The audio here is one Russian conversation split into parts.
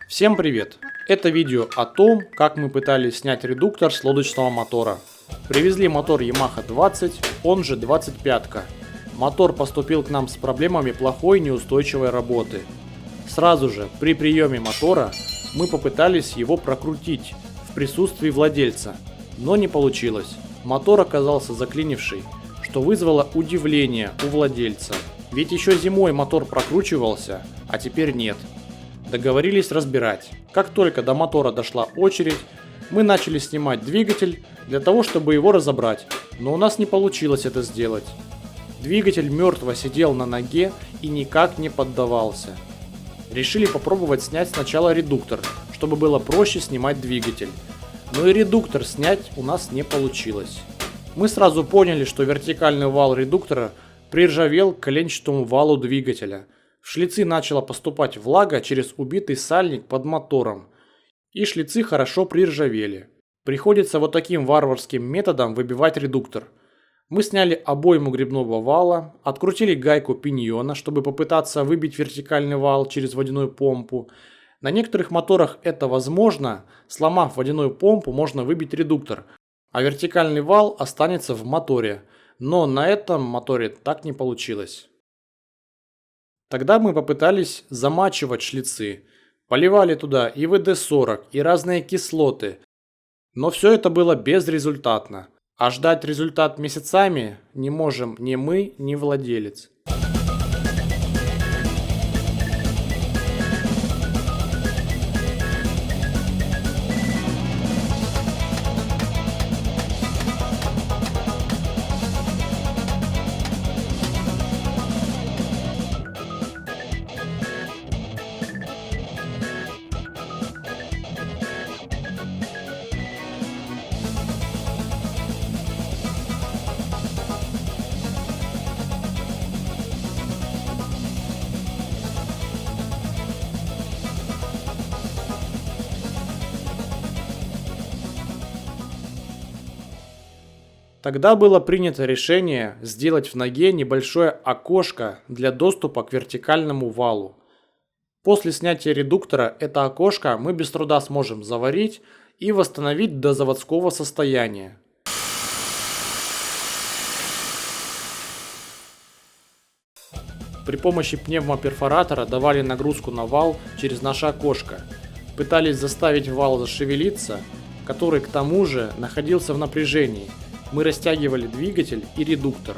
Всем привет! Это видео о том, как мы пытались снять редуктор с лодочного мотора. Привезли мотор Yamaha 20, он же 25-ка. Мотор поступил к нам с проблемами плохой неустойчивой работы. Сразу же при приеме мотора мы попытались его прокрутить в присутствии владельца, но не получилось. Мотор оказался заклинивший, что вызвало удивление у владельца. Ведь еще зимой мотор прокручивался, а теперь нет. Договорились разбирать. Как только до мотора дошла очередь, мы начали снимать двигатель для того, чтобы его разобрать, но у нас не получилось это сделать. Двигатель мертво сидел на ноге и никак не поддавался. Решили попробовать снять сначала редуктор, чтобы было проще снимать двигатель. Но и редуктор снять у нас не получилось. Мы сразу поняли, что вертикальный вал редуктора приржавел к коленчатому валу двигателя. В шлицы начала поступать влага через убитый сальник под мотором, и шлицы хорошо приржавели. Приходится вот таким варварским методом выбивать редуктор. Мы сняли обойму гребного вала, открутили гайку пиньона, чтобы попытаться выбить вертикальный вал через водяную помпу. На некоторых моторах это возможно, сломав водяную помпу, можно выбить редуктор, а вертикальный вал останется в моторе, но на этом моторе так не получилось. Тогда мы попытались замачивать шлицы, поливали туда и ВД-40, и разные кислоты, но все это было безрезультатно, а ждать результат месяцами не можем ни мы, ни владелец. Тогда было принято решение сделать в ноге небольшое окошко для доступа к вертикальному валу. После снятия редуктора это окошко мы без труда сможем заварить и восстановить до заводского состояния. При помощи пневмоперфоратора давали нагрузку на вал через наше окошко. Пытались заставить вал зашевелиться, который к тому же находился в напряжении. Мы растягивали двигатель и редуктор.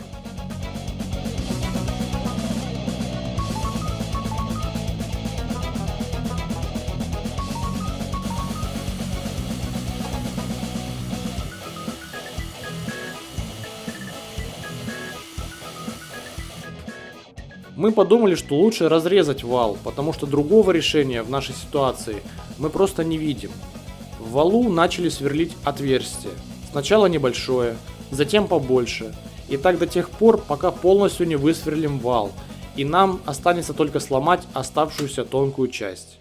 Мы подумали, что лучше разрезать вал, потому что другого решения в нашей ситуации мы просто не видим. В валу начали сверлить отверстие. Сначала небольшое, затем побольше, и так до тех пор, пока полностью не высверлим вал, и нам останется только сломать оставшуюся тонкую часть.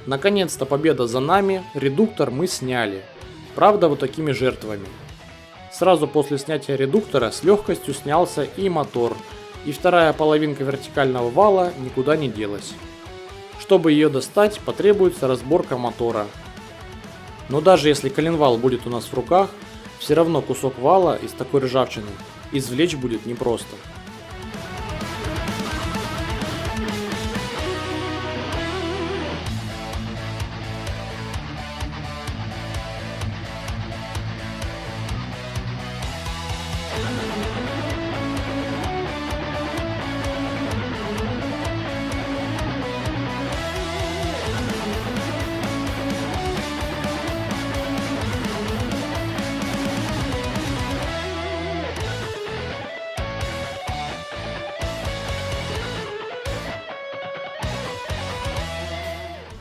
Наконец-то победа за нами, редуктор мы сняли. Правда, вот такими жертвами. Сразу после снятия редуктора с легкостью снялся и мотор, и вторая половинка вертикального вала никуда не делась. Чтобы ее достать, потребуется разборка мотора. Но даже если коленвал будет у нас в руках, все равно кусок вала из такой ржавчины извлечь будет непросто.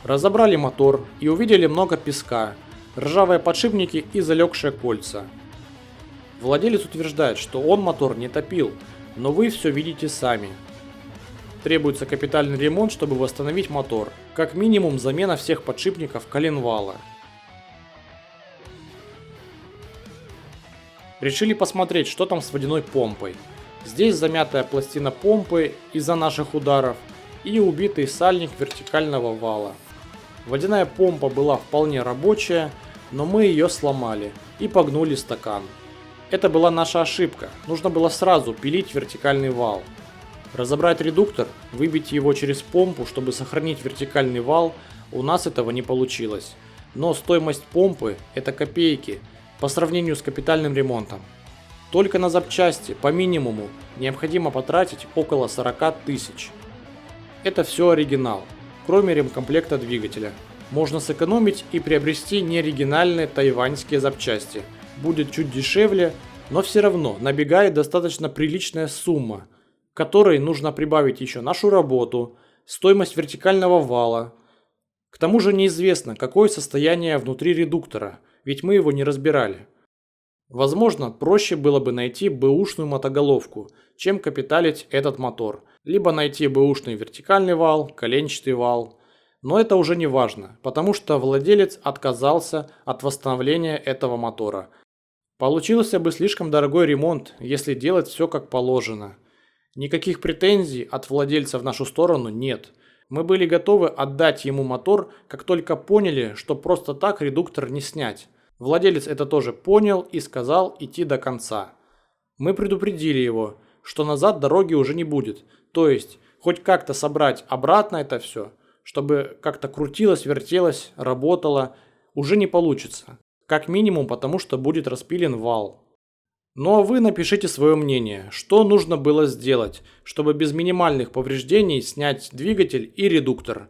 Разобрали мотор и увидели много песка, ржавые подшипники и залегшие кольца. Владелец утверждает, что он мотор не топил, но вы все видите сами. Требуется капитальный ремонт, чтобы восстановить мотор, как минимум замена всех подшипников коленвала. Решили посмотреть, что там с водяной помпой. Здесь замятая пластина помпы из-за наших ударов и убитый сальник вертикального вала. Водяная помпа была вполне рабочая, но мы ее сломали и погнули стакан. Это была наша ошибка, нужно было сразу пилить вертикальный вал. Разобрать редуктор, выбить его через помпу, чтобы сохранить вертикальный вал, у нас этого не получилось. Но стоимость помпы – это копейки по сравнению с капитальным ремонтом. Только на запчасти по минимуму необходимо потратить около 40 тысяч. Это все оригинал, кроме ремкомплекта двигателя. Можно сэкономить и приобрести неоригинальные тайваньские запчасти. Будет чуть дешевле, но все равно набегает достаточно приличная сумма, к которой нужно прибавить еще нашу работу, стоимость вертикального вала. К тому же неизвестно, какое состояние внутри редуктора, ведь мы его не разбирали. Возможно, проще было бы найти бэушную мотоголовку, чем капиталить этот мотор, либо найти бэушный вертикальный вал, коленчатый вал. Но это уже не важно, потому что владелец отказался от восстановления этого мотора. Получился бы слишком дорогой ремонт, если делать все как положено. Никаких претензий от владельца в нашу сторону нет. Мы были готовы отдать ему мотор, как только поняли, что просто так редуктор не снять. Владелец это тоже понял и сказал идти до конца. Мы предупредили его, что назад дороги уже не будет, то есть хоть как-то собрать обратно это все, чтобы как-то крутилось, вертелось, работало, уже не получится. Как минимум потому, что будет распилен вал. Ну а вы напишите свое мнение, что нужно было сделать, чтобы без минимальных повреждений снять двигатель и редуктор,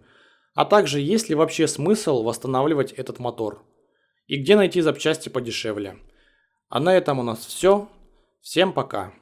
а также есть ли вообще смысл восстанавливать этот мотор. И где найти запчасти подешевле. А на этом у нас все. Всем пока.